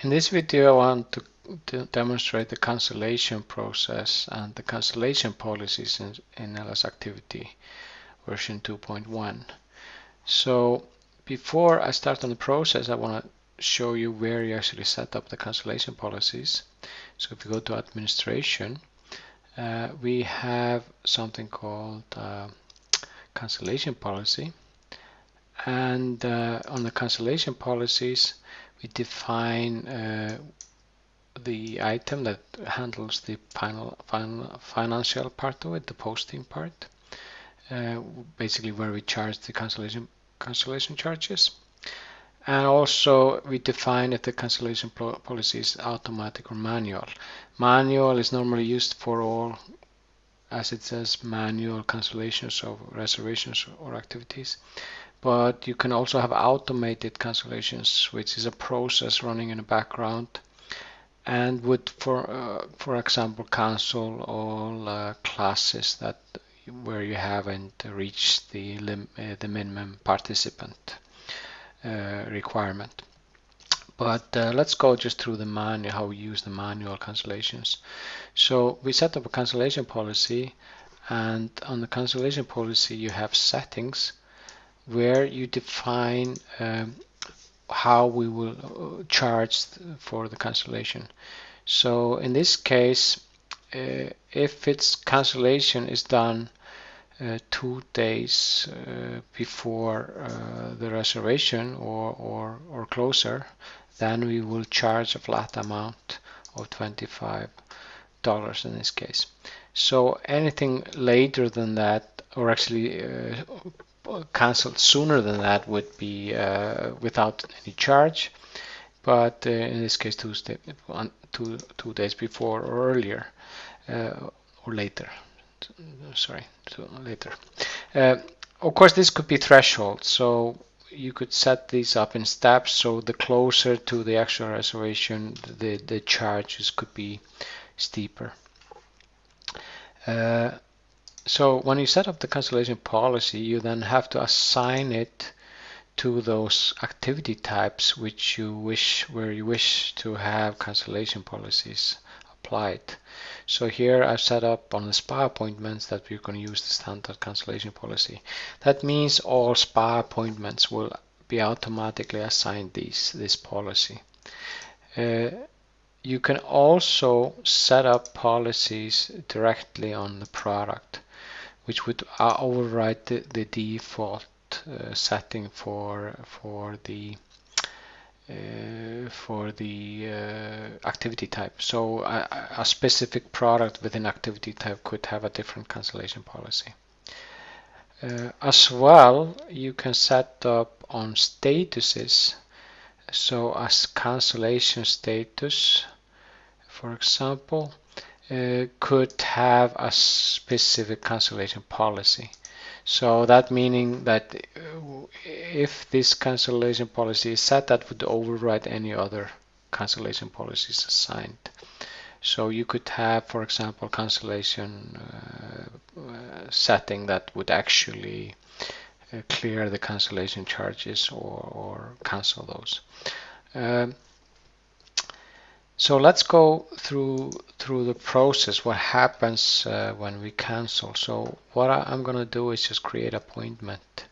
In this video, I want to demonstrate the cancellation process and the cancellation policies in LS Activity version 2.1. So before I start on the process, I want to show you where you actually set up the cancellation policies. So if you go to administration, we have something called cancellation policy, and on the cancellation policies we define the item that handles the financial part of it, the posting part, basically where we charge the cancellation charges. And also we define if the cancellation policy is automatic or manual. Manual is normally used for all, as it says, manual cancellations of reservations or activities. But you can also have automated cancellations, which is a process running in the background and would, for example, cancel all classes that where you haven't reached the minimum participant requirement. But let's go just through the manual, how we use the manual cancellations. So we set up a cancellation policy, and on the cancellation policy you have settings where you define how we will charge for the cancellation. So in this case, if its cancellation is done 2 days before the reservation or closer, then we will charge a flat amount of $25 in this case. So anything later than that, or actually cancelled sooner than that, would be without any charge, but in this case 2 days before or earlier or later. Later. Of course, this could be threshold, so you could set these up in steps, so the closer to the actual reservation the charges could be steeper. So when you set up the cancellation policy, you then have to assign it to those activity types where you wish to have cancellation policies applied. So here I've set up on the spa appointments that we're going to use the standard cancellation policy. That means all spa appointments will be automatically assigned this policy. You can also set up policies directly on the product, which would override the default setting for the activity type. So a specific product within activity type could have a different cancellation policy. As well, you can set up on statuses. So as cancellation status, for example, could have a specific cancellation policy. So that meaning that if this cancellation policy is set, that would override any other cancellation policies assigned. So you could have, for example, cancellation setting that would actually clear the cancellation charges or cancel those. So let's go through the process, what happens when we cancel. So what I'm going to do is just create appointment,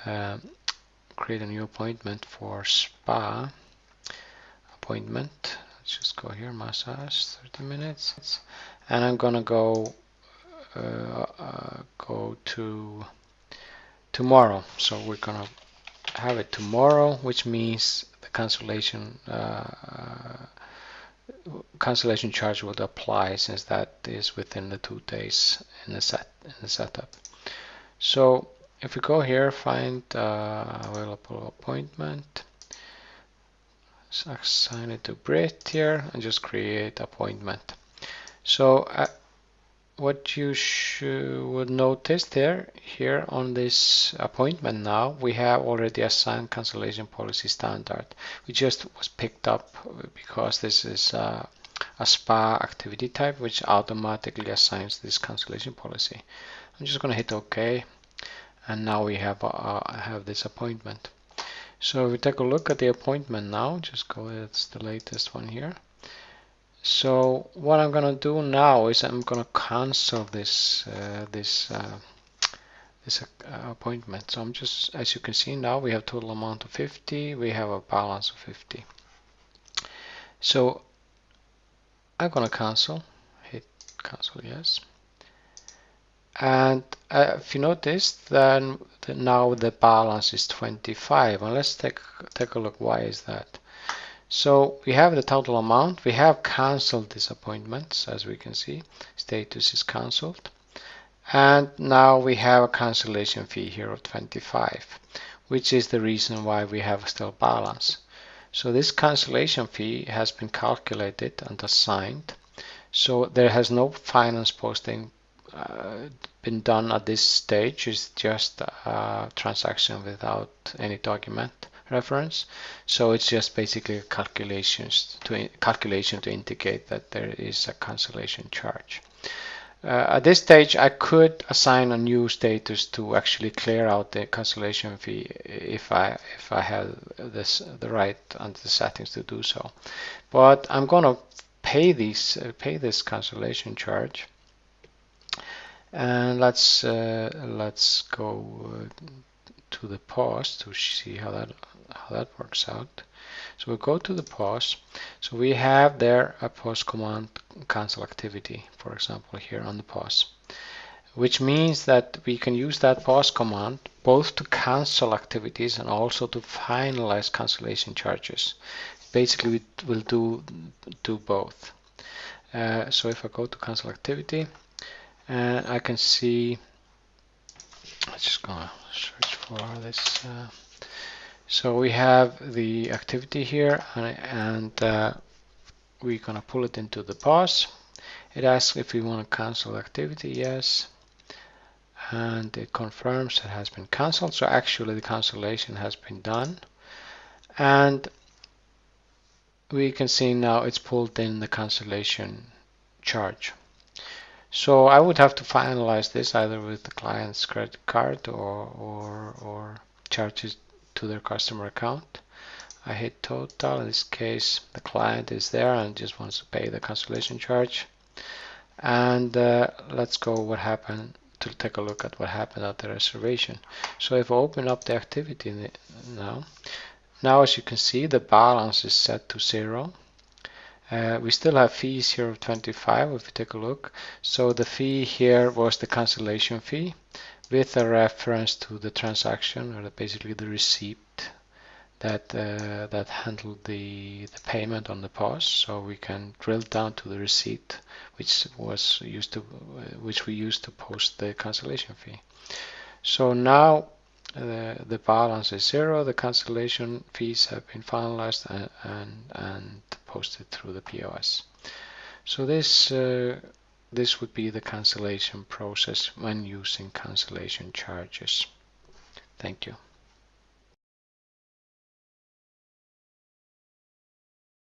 create a new appointment for spa appointment. Let's just go here, massage, 30 minutes, and I'm going to go to tomorrow. So we're going to have it tomorrow, which means the cancellation charge would apply, since that is within the 2 days in the setup. So if we go here, find available appointment, assign it to Brit here, and just create appointment. So what you would notice here on this appointment now, we have already assigned cancellation policy standard, which just was picked up because this is a spa activity type, which automatically assigns this cancellation policy. I'm just going to hit OK, and now we have this appointment. So if we take a look at the appointment now, just go, it's the latest one here. So what I'm going to do now is I'm going to cancel this appointment. So I'm just, as you can see now, we have total amount of 50, we have a balance of 50. So I'm going to cancel, hit cancel, yes. And if you notice, then now the balance is 25. And let's take a look, why is that? So we have the total amount, we have cancelled these appointments, as we can see, status is cancelled. And now we have a cancellation fee here of 25, which is the reason why we have still balance. So this cancellation fee has been calculated and assigned. So there has no finance posting been done at this stage. It's just a transaction without any document reference. So it's just basically calculation to indicate that there is a cancellation charge. At this stage, I could assign a new status to actually clear out the cancellation fee if I have the right under the settings to do so. But I'm going to pay this cancellation charge, and let's go to the pause to see how that works out. So we go to the pause. So we have there a pause command cancel activity, for example, here on the pause, which means that we can use that pause command both to cancel activities and also to finalize cancellation charges. Basically, we will do both. So if I go to cancel activity, and I can see, I'm just gonna search for this. So we have the activity here, and we're gonna pull it into the pause. It asks if we want to cancel the activity, yes, and it confirms it has been cancelled. So actually the cancellation has been done, and we can see now it's pulled in the cancellation charge. So I would have to finalize this either with the client's credit card or charges to their customer account. I hit total. In this case, the client is there and just wants to pay the cancellation charge. And let's go what happened to take a look at what happened at the reservation. So if I open up the activity now as you can see, the balance is set to 0. We still have fees here of 25 if we take a look. So the fee here was the cancellation fee with a reference to the transaction, or basically the receipt that handled the payment on the pause. So we can drill down to the receipt, which we used to post the cancellation fee. So now the balance is 0. The cancellation fees have been finalized and posted through the POS. So this would be the cancellation process when using cancellation charges. Thank you.